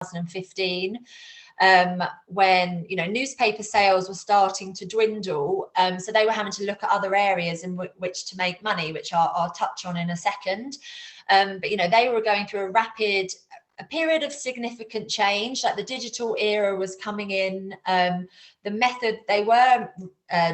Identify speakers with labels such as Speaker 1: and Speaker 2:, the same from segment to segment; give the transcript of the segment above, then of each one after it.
Speaker 1: 2015, when, you know, newspaper sales were starting to dwindle. So they were having to look at other areas in which to make money, which I'll touch on in a second. But, you know, they were going through a period of significant change. Like the digital era was coming in. The method they were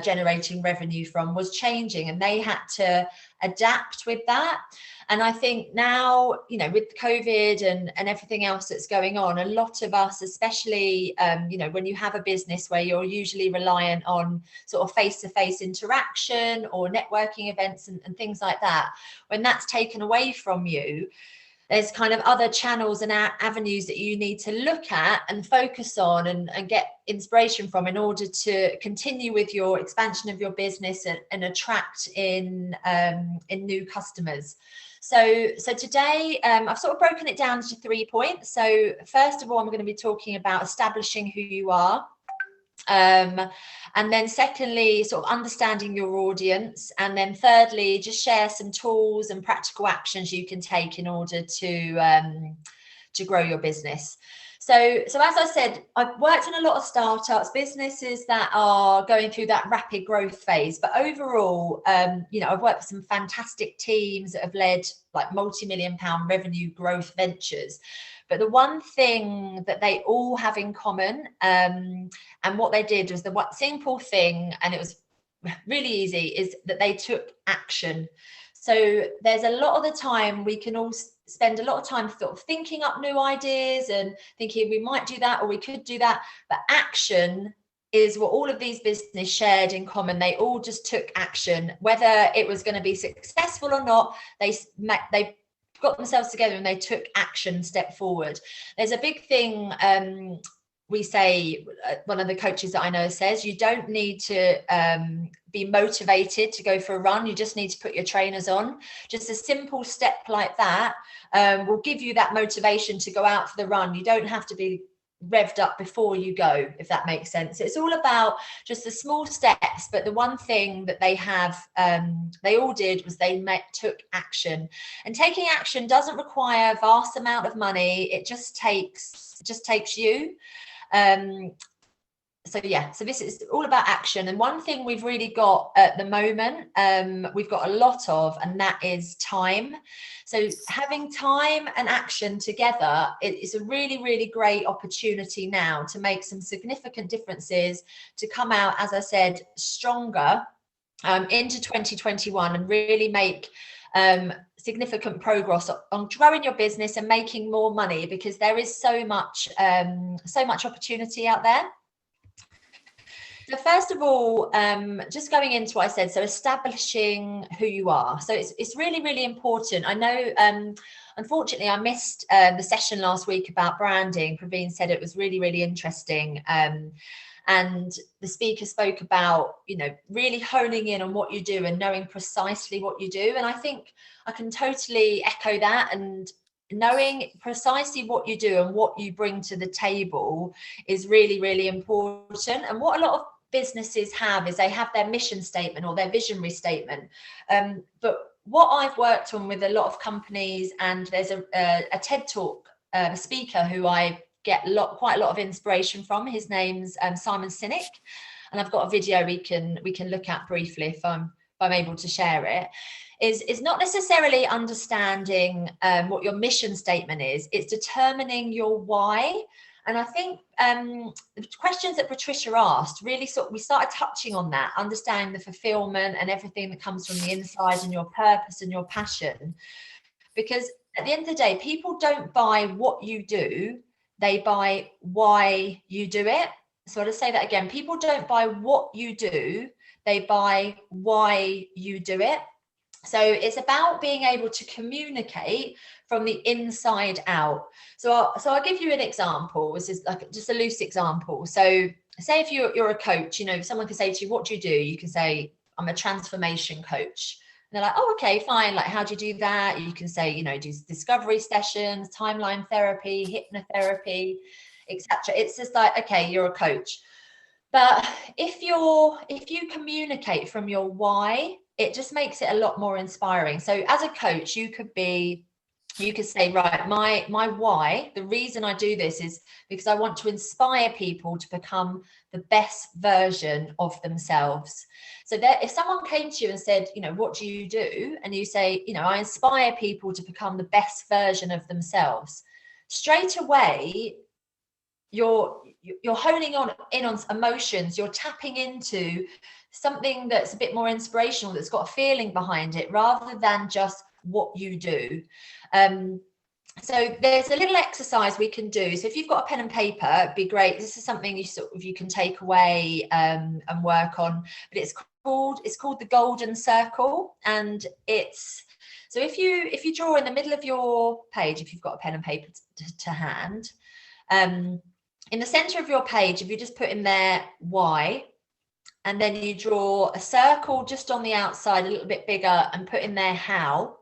Speaker 1: generating revenue from was changing, and they had to adapt with that. And I think now, you know, with COVID and everything else that's going on, a lot of us, especially, you know, when you have a business where you're usually reliant on sort of face-to-face interaction or networking events and things like that, when that's taken away from you, there's kind of other channels and avenues that you need to look at and focus on and get inspiration from in order to continue with your expansion of your business and attract in new customers. So today I've sort of broken it down to 3 points. So first of all, I'm going to be talking about establishing who you are. And then secondly, sort of understanding your audience. And then thirdly, just share some tools and practical actions you can take in order to grow your business. So as I said, I've worked in a lot of startups, businesses that are going through that rapid growth phase. But overall, you know, I've worked with some fantastic teams that have led like multi-million-pound revenue growth ventures. But the one thing that they all have in common, and what they did was the simple thing, and it was really easy, is that they took action. So there's a lot of the time we can all spend a lot of time sort of thinking up new ideas and thinking we might do that or we could do that. But action is what all of these businesses shared in common. They all just took action, whether it was going to be successful or not. They got themselves together and they took action, step forward. There's a big thing we say, one of the coaches that I know says, you don't need to be motivated to go for a run. You just need to put your trainers on. Just a simple step like that will give you that motivation to go out for the run. You don't have to be revved up before you go, if that makes sense. It's all about just the small steps. But the one thing that they all did was they took action. And taking action doesn't require a vast amount of money. It just takes you. So this is all about action. And one thing we've really got at the moment, we've got a lot of, and that is time. So having time and action together, it's a really, really great opportunity now to make some significant differences, to come out, as I said, stronger into 2021 and really make significant progress on growing your business and making more money, because there is so much opportunity out there. So first of all, just going into what I said, so establishing who you are. So it's really, really important. I know, unfortunately, I missed the session last week about branding. Praveen said it was really, really interesting. And the speaker spoke about, you know, really honing in on what you do and knowing precisely what you do. And I think I can totally echo that. And knowing precisely what you do and what you bring to the table is really, really important. And what a lot of businesses have is they have their mission statement or their visionary statement. But what I've worked on with a lot of companies, and there's a TED Talk speaker who I get quite a lot of inspiration from. His name's Simon Sinek, and I've got a video we can look at briefly if I'm able to share it. Is not necessarily understanding what your mission statement is. It's determining your why. And I think the questions that Patricia asked really we started touching on that, understanding the fulfillment and everything that comes from the inside and your purpose and your passion. Because at the end of the day, people don't buy what you do, they buy why you do it. So I'll just say that again. People don't buy what you do, they buy why you do it. So it's about being able to communicate from the inside out. So I'll give you an example. This is like just a loose example. So say if you're a coach, you know, if someone can say to you, what do? You can say, I'm a transformation coach. And they're like, oh, okay, fine. Like, how do you do that? You can say, you know, do discovery sessions, timeline therapy, hypnotherapy, etc. It's just like, okay, you're a coach. But if you communicate from your why, it just makes it a lot more inspiring. So as a coach, you could be you could say, right, my why, the reason I do this is because I want to inspire people to become the best version of themselves. So that if someone came to you and said, you know, what do you do? And you say, you know, I inspire people to become the best version of themselves, straight away, you're honing in on emotions, you're tapping into something that's a bit more inspirational, that's got a feeling behind it, rather than just what you do. So there's a little exercise we can do. So if you've got a pen and paper, it'd be great. This is something you can take away and work on. But it's called the golden circle, and it's so if you draw in the middle of your page, if you've got a pen and paper to hand, in the center of your page, if you just put in there why, and then you draw a circle just on the outside a little bit bigger and put in there how,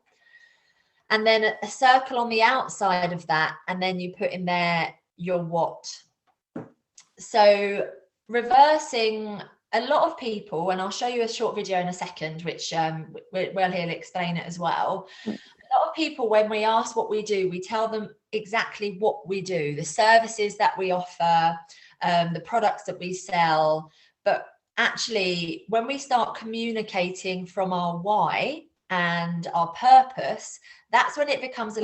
Speaker 1: and then a circle on the outside of that, and then you put in there your what. So reversing, a lot of people, and I'll show you a short video in a second, which he'll explain it as well. A lot of people, when we ask what we do, we tell them exactly what we do, the services that we offer, the products that we sell. But actually, when we start communicating from our why and our purpose, that's when it becomes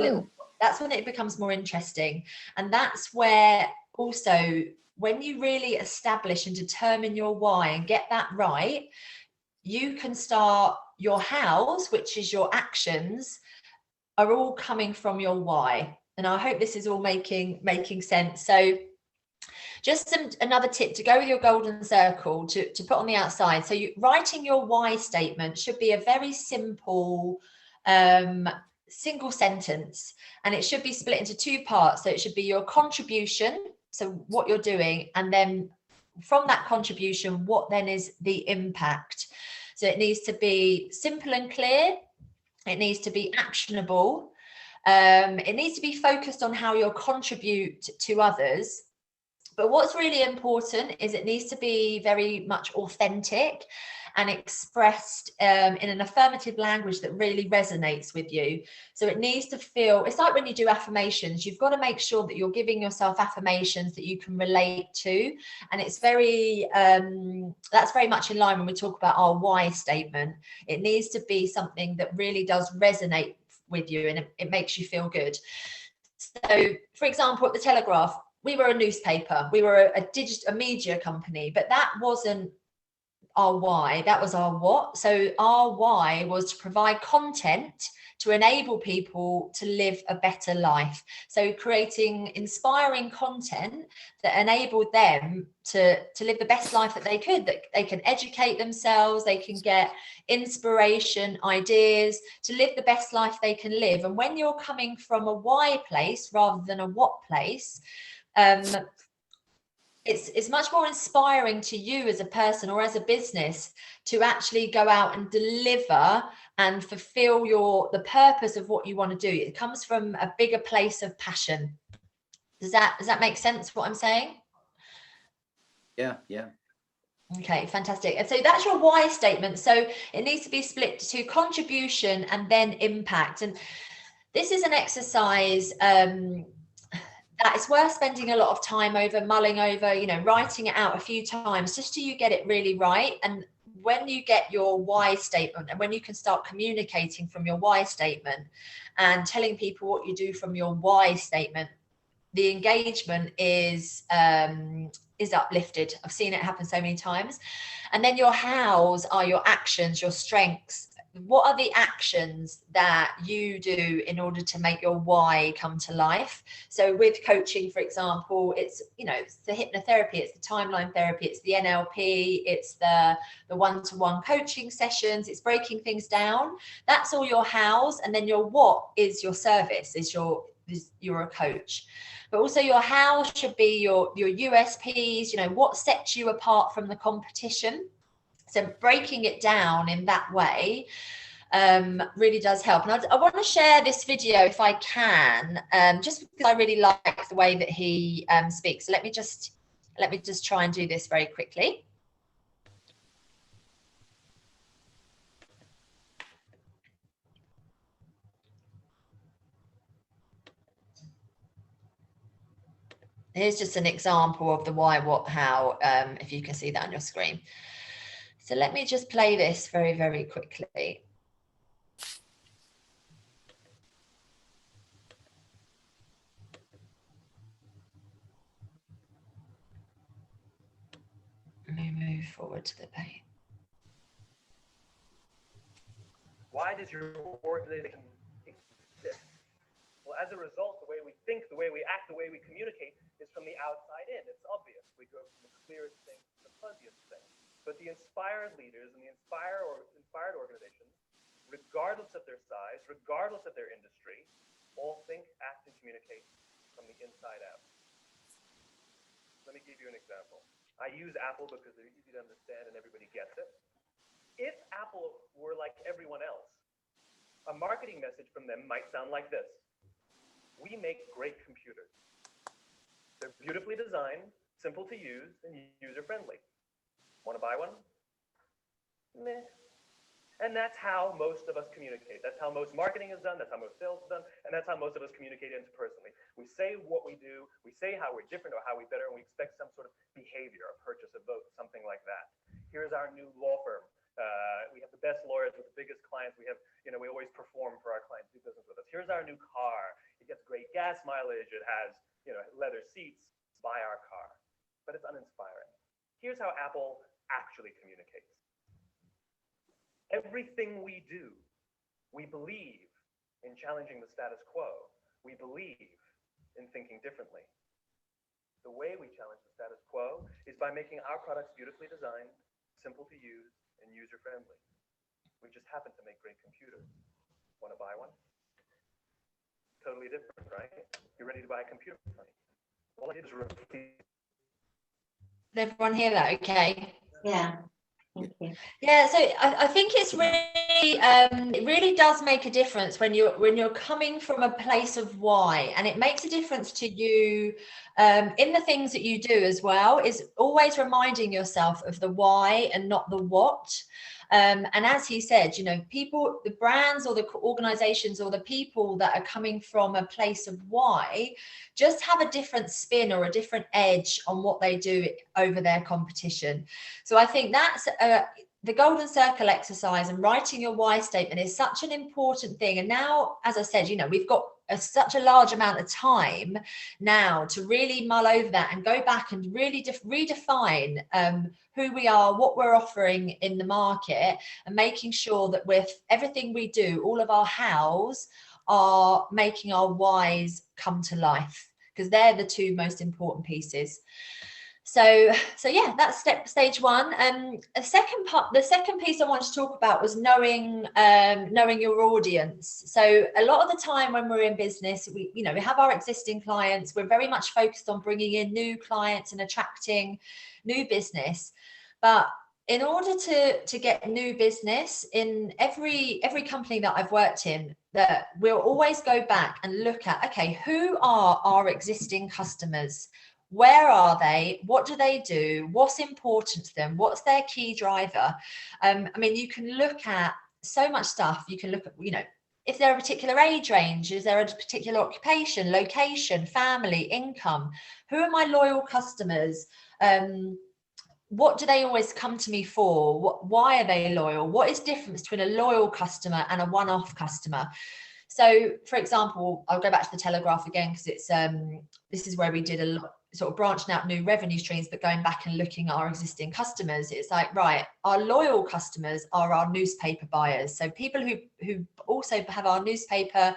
Speaker 1: that's when it becomes more interesting. And that's where also, when you really establish and determine your why and get that right, you can start your hows, which is your actions, are all coming from your why. And I hope this is all making sense. So just another tip to go with your golden circle to put on the outside. So writing your why statement should be a very simple single sentence, and it should be split into two parts. So it should be your contribution, so what you're doing, and then from that contribution, what then is the impact. So it needs to be simple and clear. It needs to be actionable. It needs to be focused on how you'll contribute to others. But what's really important is it needs to be very much authentic and expressed in an affirmative language that really resonates with you. So it needs to feel, it's like when you do affirmations, you've got to make sure that you're giving yourself affirmations that you can relate to. And it's very, that's very much in line when we talk about our why statement. It needs to be something that really does resonate with you, and it makes you feel good. So, for example, at the Telegraph, we were a newspaper, we were a media company, but that wasn't our why, that was our what. So our why was to provide content to enable people to live a better life. So creating inspiring content that enabled them to live the best life that they could, that they can educate themselves, they can get inspiration, ideas to live the best life they can live. And when you're coming from a why place rather than a what place, it's much more inspiring to you as a person or as a business to actually go out and deliver and fulfill the purpose of what you want to do. It comes from a bigger place of passion. Does that make sense, what I'm saying?
Speaker 2: Yeah.
Speaker 1: Okay, fantastic. And so that's your why statement. So it needs to be split to contribution and then impact. And this is an exercise that it's worth spending a lot of time over, mulling over, writing it out a few times just so you get it really right. And when you get your why statement, and when you can start communicating from your why statement and telling people what you do from your why statement, the engagement is uplifted. I've seen it happen so many times. And then your hows are your actions, your strengths. What are the actions that you do in order to make your why come to life? So with coaching, for example, it's the hypnotherapy, it's the timeline therapy, it's the NLP, it's the one-to-one coaching sessions, it's breaking things down. That's all your hows. And then your what is your service, you're a coach. But also your how should be your USPs, what sets you apart from the competition. So breaking it down in that way really does help. And I want to share this video if I can, just because I really like the way that he speaks. So let me just try and do this very quickly. Here's just an example of the why, what, how, if you can see that on your screen. So let me just play this very, very quickly. Let me move forward to the page.
Speaker 3: Why does your organization exist? Well, as a result, the way we think, the way we act, the way we communicate is from the outside in. It's obvious. We go from the clearest thing to the fuzziest thing. But the inspired leaders and the inspired organizations, regardless of their size, regardless of their industry, all think, act, and communicate from the inside out. Let me give you an example. I use Apple because they're easy to understand and everybody gets it. If Apple were like everyone else, a marketing message from them might sound like this. We make great computers. They're beautifully designed, simple to use, and user-friendly. Want to buy one? Meh. And that's how most of us communicate. That's how most marketing is done. That's how most sales is done. And that's how most of us communicate interpersonally. We say what we do. We say how we're different or how we're better, and we expect some sort of behavior, a purchase, a vote, something like that. Here's our new law firm. We have the best lawyers with the biggest clients. We have, we always perform for our clients, do business with us. Here's our new car. It gets great gas mileage. It has, leather seats. Buy our car. But it's uninspiring. Here's how Apple actually communicates. Everything we do, we believe in challenging the status quo. We believe in thinking differently. The way we challenge the status quo is by making our products beautifully designed, simple to use, and user-friendly. We just happen to make great computers. Want to buy one? Totally different, right? You're ready to buy a computer for money. All I did is repeat.
Speaker 1: Did everyone hear that okay?
Speaker 4: Yeah. Thank you.
Speaker 1: Yeah, so I think it's really it really does make a difference when you're coming from a place of why, and it makes a difference to you in the things that you do as well. Is always reminding yourself of the why and not the what. And as he said, people, the brands or the organizations or the people that are coming from a place of why just have a different spin or a different edge on what they do over their competition. So I think that's the golden circle exercise, and writing your why statement is such an important thing. And now, as I said, we've got such a large amount of time now to really mull over that and go back and really redefine who we are, what we're offering in the market, and making sure that with everything we do, all of our hows are making our whys come to life, because they're the two most important pieces. So yeah, that's stage one. The second piece I wanted to talk about was knowing your audience. So a lot of the time when we're in business, we have our existing clients. We're very much focused on bringing in new clients and attracting new business. But in order to get new business in every company that I've worked in, that we'll always go back and look at, okay, who are our existing customers? Where are they? What do they do? What's important to them? What's their key driver? You can look at so much stuff. You can look at, if they're a particular age range, is there a particular occupation, location, family, income? Who are my loyal customers? What do they always come to me for? Why are they loyal? What is the difference between a loyal customer and a one-off customer? So, for example, I'll go back to the Telegraph again, because it's this is where we did a lot, sort of branching out new revenue streams, but going back and looking at our existing customers. It's like, right, our loyal customers are our newspaper buyers. So people who also have our newspaper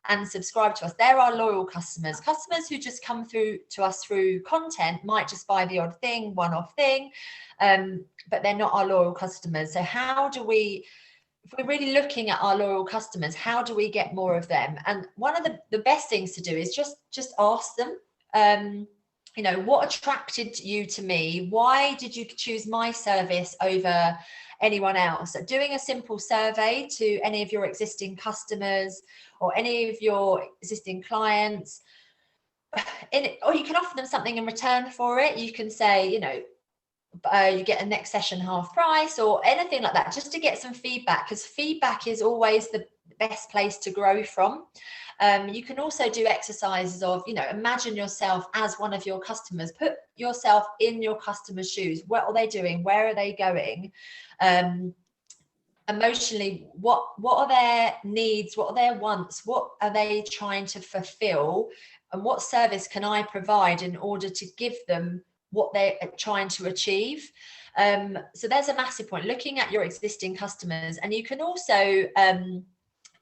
Speaker 1: and subscribe to us, they're our loyal customers. Customers who just come through to us through content might just buy the odd thing, one-off thing, but they're not our loyal customers. So how do we, if we're really looking at our loyal customers, how do we get more of them? And one of the best things to do is just ask them, what attracted you to me? Why did you choose my service over anyone else? So doing a simple survey to any of your existing customers or any of your existing clients, or you can offer them something in return for it. You can say, you get a next session half price or anything like that, just to get some feedback, because feedback is always the best place to grow from. You can also do exercises of, you know, imagine yourself as one of your customers, put yourself in your customer's shoes. What are they doing? Where are they going? Emotionally, what are their needs? What are their wants? What are they trying to fulfill? And what service can I provide in order to give them what they're trying to achieve? So there's a massive point, looking at your existing customers. And you can also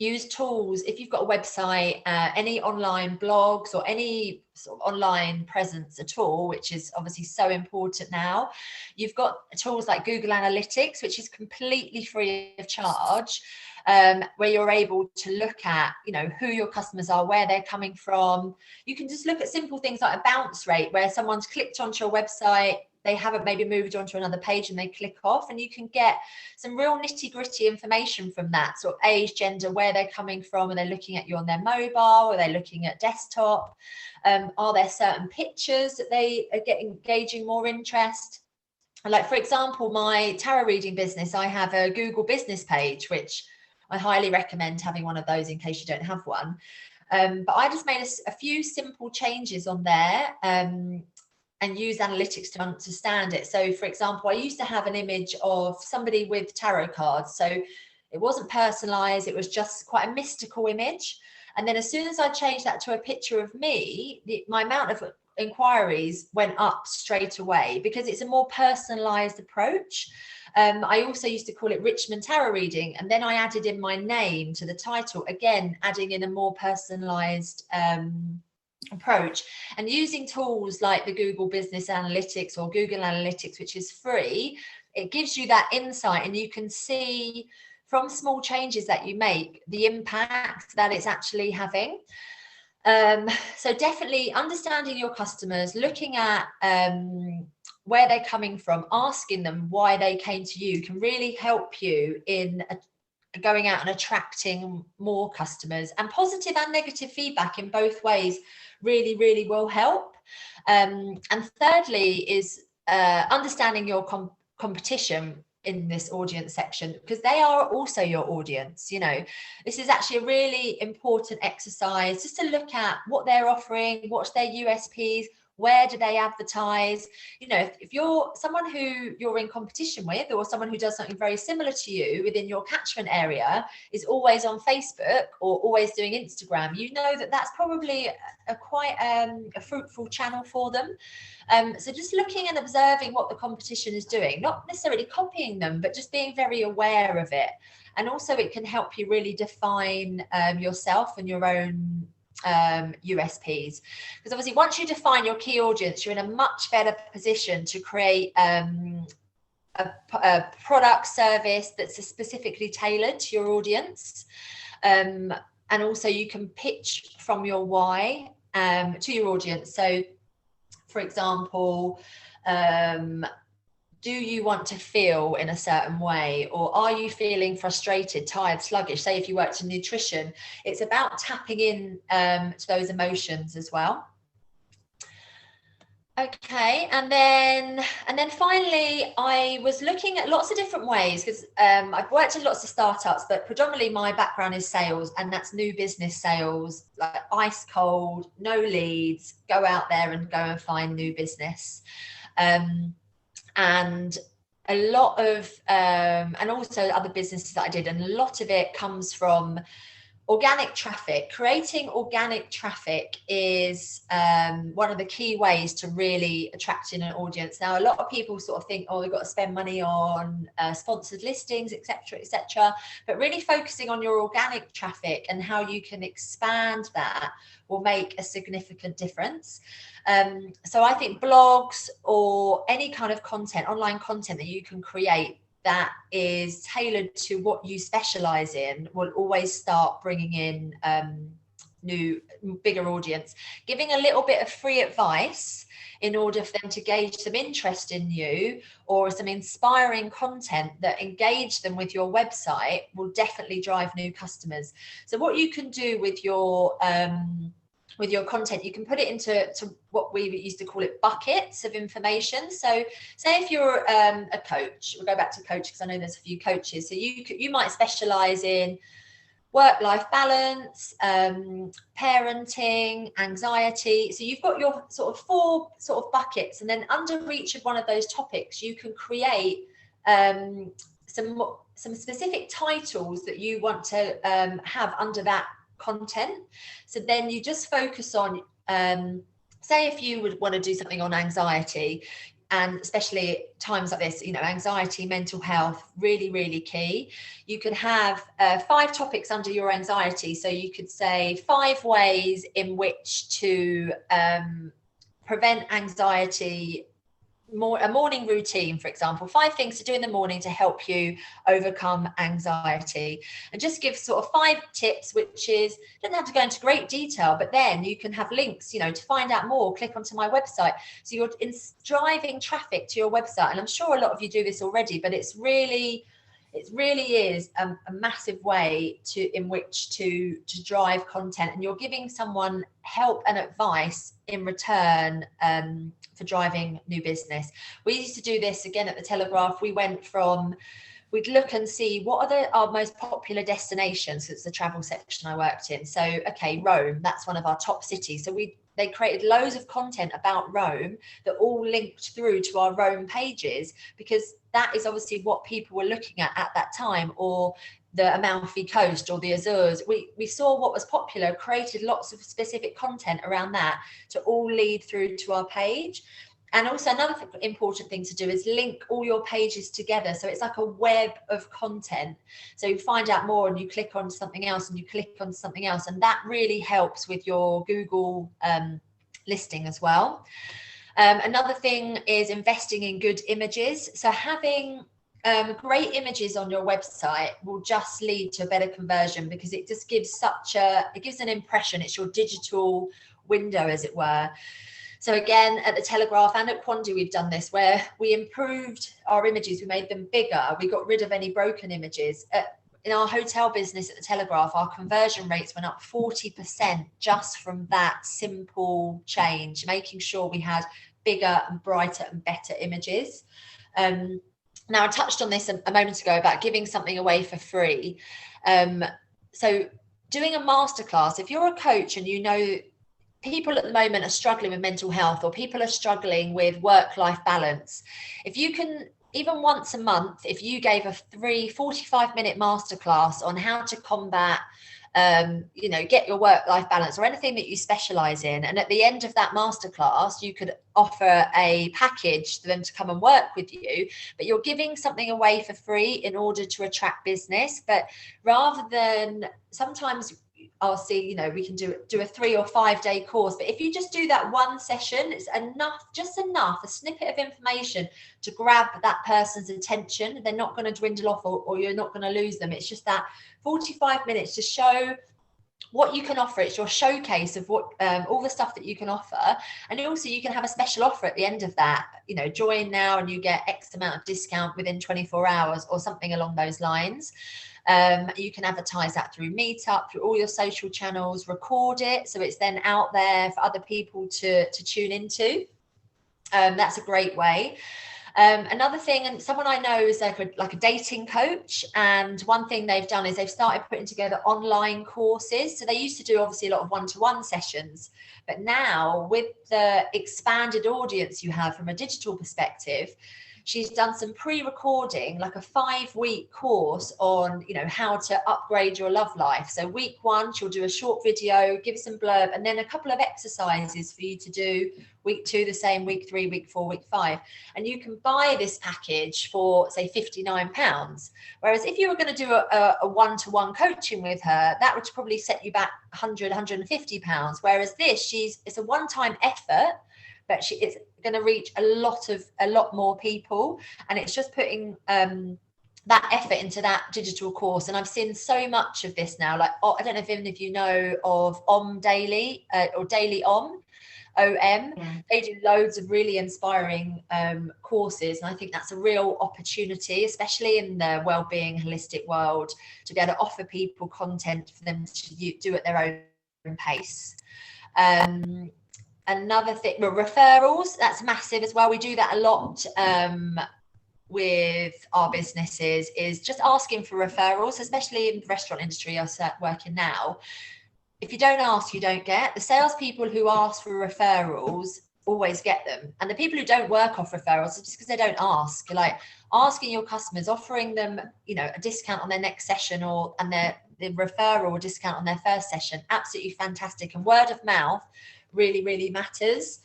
Speaker 1: use tools if you've got a website, any online blogs or any sort of online presence at all, which is obviously so important now. You've got tools like Google Analytics, which is completely free of charge, where you're able to look at, you know, who your customers are, where they're coming from. You can just look at simple things like a bounce rate, where someone's clicked onto your website, they haven't maybe moved on to another page and they click off, and you can get some real nitty-gritty information from that, sort of age, gender, where they're coming from. Are they looking at you on their mobile? Are they looking at desktop? Are there certain pictures that they are engaging more interest? Like, for example, my tarot reading business, I have a Google business page, which I highly recommend having one of those in case you don't have one. But I just made a few simple changes on there, and use analytics to understand it. So, for example, I used to have an image of somebody with tarot cards. So it wasn't personalized. It was just quite a mystical image. And then as soon as I changed that to a picture of me, my amount of inquiries went up straight away, because it's a more personalized approach. I also used to call it Richmond Tarot Reading, and then I added in my name to the title, again adding in a more personalized approach. And using tools like the Google Business Analytics or Google Analytics, which is free, it gives you that insight, and you can see from small changes that you make the impact that it's actually having. So definitely understanding your customers, looking at where they're coming from, asking them why they came to you, can really help you in going out and attracting more customers. And positive and negative feedback in both ways really will help. And thirdly is understanding your competition in this audience section, because they are also your audience. You know, this is actually a really important exercise, just to look at what they're offering, what's their USPs, where do they advertise. You know, if you're someone who you're in competition with, or someone who does something very similar to you within your catchment area, is always on Facebook or always doing Instagram, you know that that's probably quite a fruitful channel for them. So just looking and observing what the competition is doing, not necessarily copying them, but just being very aware of it. And also it can help you really define yourself and your own USPs, because obviously once you define your key audience, you're in a much better position to create a product service that's specifically tailored to your audience. And also you can pitch from your why to your audience. So for example, do you want to feel in a certain way, or are you feeling frustrated, tired, sluggish? Say if you worked in nutrition, it's about tapping in to those emotions as well. Okay, and then finally, I was looking at lots of different ways, because I've worked in lots of startups, but predominantly my background is sales, and that's new business sales, like ice cold, no leads, go out there and go and find new business. And a lot of and also other businesses that I did, and a lot of it comes from organic traffic. Creating organic traffic is one of the key ways to really attract in an audience. Now, a lot of people sort of think, oh, we've got to spend money on sponsored listings, etc., but really focusing on your organic traffic and how you can expand that will make a significant difference. So I think blogs or any kind of content, online content that you can create that is tailored to what you specialize in, will always start bringing in new, bigger audience. Giving a little bit of free advice in order for them to gauge some interest in you, or some inspiring content that engage them with your website, will definitely drive new customers. So what you can do with your content, you can put it into what we used to call it buckets of information. So say if you're a coach, we'll go back to coach because I know there's a few coaches. So you might specialize in work-life balance, parenting, anxiety. So you've got your sort of 4 sort of buckets, and then under each of one of those topics, you can create some specific titles that you want to have under that content. So then you just focus on, say if you would want to do something on anxiety, and especially times like this, anxiety, mental health, really, really key. You could have 5 topics under your anxiety. So you could say 5 ways in which to prevent anxiety, a morning routine, for example, 5 things to do in the morning to help you overcome anxiety, and just give sort of 5 tips, which is, doesn't have to go into great detail, but then you can have links, to find out more, click onto my website. So you're driving traffic to your website. And I'm sure a lot of you do this already, but it really is a massive way in which to drive content, and you're giving someone help and advice in return for driving new business. We used to do this again at the Telegraph. We'd look and see what are our most popular destinations. It's the travel section I worked in. So, okay, Rome, that's one of our top cities. So they created loads of content about Rome that all linked through to our Rome pages, because that is obviously what people were looking at that time, or the Amalfi Coast or the Azores. We saw what was popular, created lots of specific content around that to all lead through to our page. And also another important thing to do is link all your pages together. So it's like a web of content. So you find out more and you click on something else and you click on something else. And that really helps with your Google listing as well. Another thing is investing in good images. So having great images on your website will just lead to a better conversion, because it just gives it gives an impression. It's your digital window, as it were. So again, at the Telegraph and at Quandary, we've done this, where we improved our images. We made them bigger. We got rid of any broken images. In our hotel business at the Telegraph, our conversion rates went up 40% just from that simple change, making sure we had bigger and brighter and better images. Now, I touched on this a moment ago about giving something away for free. So doing a masterclass, if you're a coach and people at the moment are struggling with mental health, or people are struggling with work-life balance, if you can, even once a month, if you gave a 45-minute masterclass on how to combat, get your work-life balance, or anything that you specialize in, and at the end of that masterclass, you could offer a package for them to come and work with you, but you're giving something away for free in order to attract business. But rather than, sometimes I'll see, we can do a 3 or 5 day course, but if you just do that one session, it's just enough, a snippet of information to grab that person's attention. They're not going to dwindle off, or you're not going to lose them. It's just that 45 minutes to show what you can offer. It's your showcase of what all the stuff that you can offer. And also you can have a special offer at the end of that, join now and you get X amount of discount within 24 hours or something along those lines. You can advertise that through Meetup, through all your social channels, record it so it's then out there for other people to tune into. That's a great way. Another thing, and someone I know is like a dating coach, and one thing they've done is they've started putting together online courses. So they used to do obviously a lot of one-to-one sessions, but now with the expanded audience you have from a digital perspective, she's done some pre-recording, like a 5-week course on, how to upgrade your love life. So week 1, she'll do a short video, give some blurb, and then a couple of exercises for you to do. Week 2, the same, week 3, week 4, week 5. And you can buy this package for, say, £59. Whereas if you were going to do a one-to-one coaching with her, that would probably set you back £100, £150. Whereas it's a one-time effort, but it's going to reach a lot more people, and it's just putting that effort into that digital course. And I've seen so much of this now. Like, I don't know if any of you know of Om Daily or Daily OM.
Speaker 4: Yeah.
Speaker 1: They do loads of really inspiring courses, and I think that's a real opportunity, especially in the well-being holistic world, to be able to offer people content for them to do at their own pace. Another thing, referrals, that's massive as well. We do that a lot with our businesses is just asking for referrals, especially in the restaurant industry I work in now. If you don't ask, you don't get. The salespeople who ask for referrals always get them. And the people who don't work off referrals, it's just because they don't ask. Like asking your customers, offering them, you know, a discount on their next session and the referral discount on their first session, absolutely fantastic. And word of mouth really, really matters.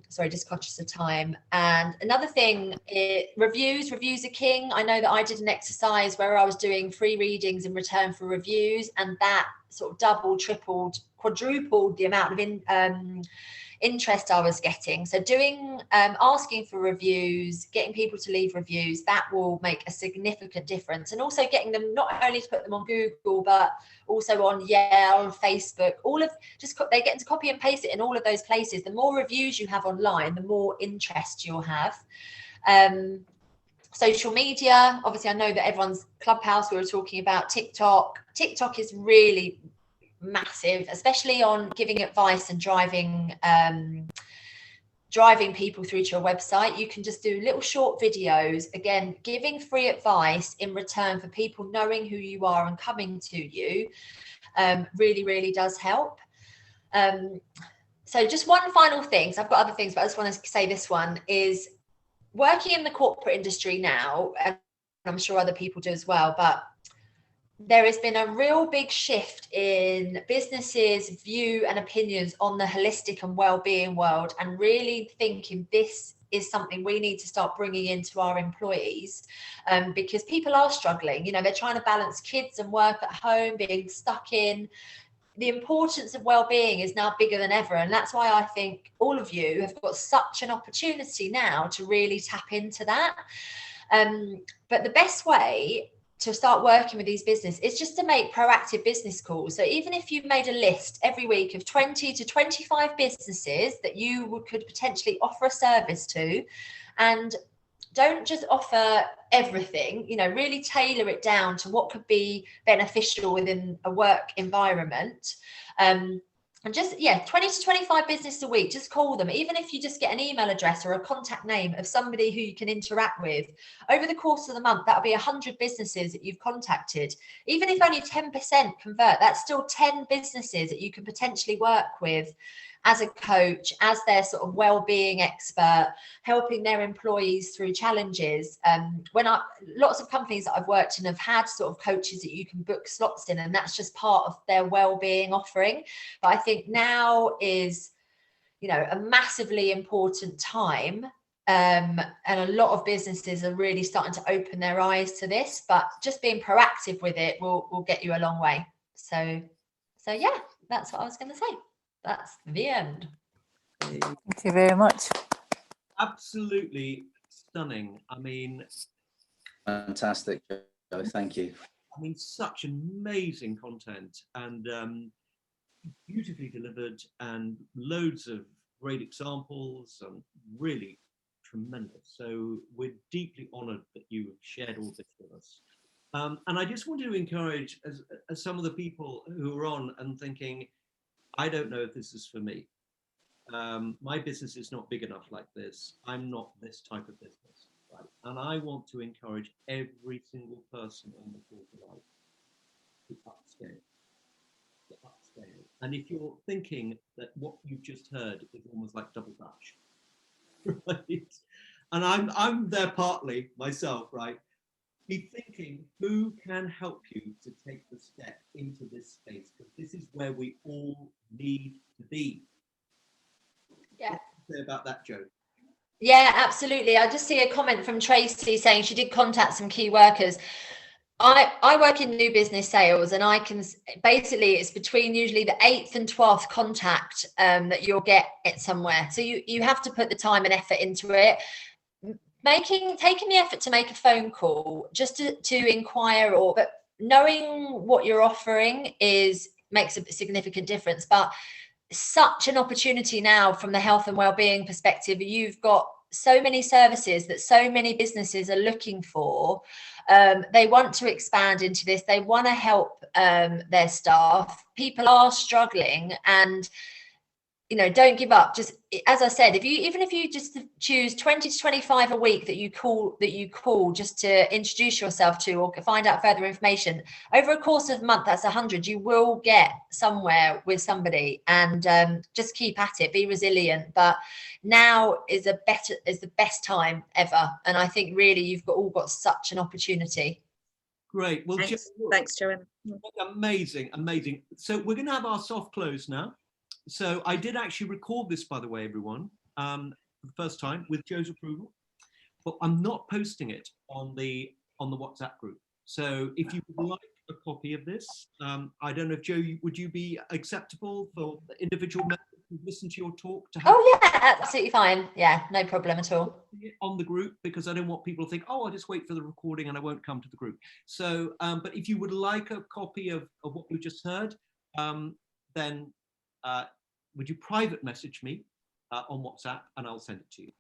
Speaker 1: Sorry, just conscious of time. And another thing, reviews are king. I know that I did an exercise where I was doing free readings in return for reviews, and that sort of doubled, tripled, quadrupled the amount of interest I was getting. So doing asking for reviews, getting people to leave reviews, that will make a significant difference. And also getting them not only to put them on Google, but also on Yale, Facebook, they get to copy and paste it in all of those places. The more reviews you have online, the more interest you'll have. Social media, obviously I know that everyone's Clubhouse, we were talking about TikTok is really massive, especially on giving advice and driving people through to your website. You can just do little short videos, again, giving free advice in return for people knowing who you are and coming to you. Really, really does help. So just one final thing, so I've got other things, but I just want to say this one is working in the corporate industry now, and I'm sure other people do as well, but there has been a real big shift in businesses' view and opinions on the holistic and well-being world, and really thinking this is something we need to start bringing into our employees, because people are struggling. You know, they're trying to balance kids and work at home, being stuck in. The importance of well-being is now bigger than ever, and that's why I think all of you have got such an opportunity now to really tap into that. But the best way to start working with these businesses is just to make proactive business calls. So even if you've made a list every week of 20 to 25 businesses that you could potentially offer a service to, and don't just offer everything, you know, really tailor it down to what could be beneficial within a work environment. And just, 20 to 25 businesses a week, just call them. Even if you just get an email address or a contact name of somebody who you can interact with, over the course of the month, that'll be 100 businesses that you've contacted. Even if only 10% convert, that's still 10 businesses that you can potentially work with as a coach, as their sort of well-being expert, helping their employees through challenges. Lots of companies that I've worked in have had sort of coaches that you can book slots in, and that's just part of their well-being offering. But I think now is, you know, a massively important time. And a lot of businesses are really starting to open their eyes to this, but just being proactive with it will get you a long way. So yeah, that's what I was going to say. That's the end.
Speaker 5: Thank you very much.
Speaker 6: Absolutely stunning. I mean,
Speaker 2: Fantastic, Joe. Thank you.
Speaker 6: I mean, such amazing content, and beautifully delivered, and loads of great examples, and really tremendous. So we're deeply honoured that you have shared all this with us. And I just wanted to encourage, as some of the people who are on and thinking, I don't know if this is for me. My business is not big enough like this. I'm not this type of business, right? And I want to encourage every single person on the call tonight to upscale. And if you're thinking that what you've just heard is almost like double Dutch, right? And I'm there partly myself, right? Be thinking, who can help you to take the step into this space? Because this is where we all need to be.
Speaker 1: Yeah.
Speaker 6: What do you say about that, Joe?
Speaker 1: Yeah, absolutely. I just see a comment from Tracy saying she did contact some key workers. I work in new business sales, and I can basically, it's between usually the 8th and 12th contact that you'll get it somewhere. So you have to put the time and effort into it. Taking the effort to make a phone call just to inquire, but knowing what you're offering makes a significant difference. But such an opportunity now from the health and well-being perspective. You've got so many services that so many businesses are looking for. They want to expand into this. They want to help their staff. People are struggling, and don't give up. Just as I said, even if you just choose 20 to 25 a week that you call just to introduce yourself to or find out further information, over a course of a month, that's 100. You will get somewhere with somebody, and just keep at it. Be resilient. But now is the best time ever, and I think really you've all got such an opportunity.
Speaker 6: Great. Well,
Speaker 7: Thanks, Joanna.
Speaker 6: Amazing. So we're going to have our soft close now. So I did actually record this, by the way, everyone, for the first time with Joe's approval, but I'm not posting it on the WhatsApp group. So if you would like a copy of this, I don't know if Joe, would you be acceptable for the individual members who listen to your talk to have?
Speaker 1: Oh yeah, absolutely fine. Yeah, no problem at all.
Speaker 6: On the group, because I don't want people to think, oh, I'll just wait for the recording and I won't come to the group. So, but if you would like a copy of what we just heard, then would you private message me on WhatsApp and I'll send it to you.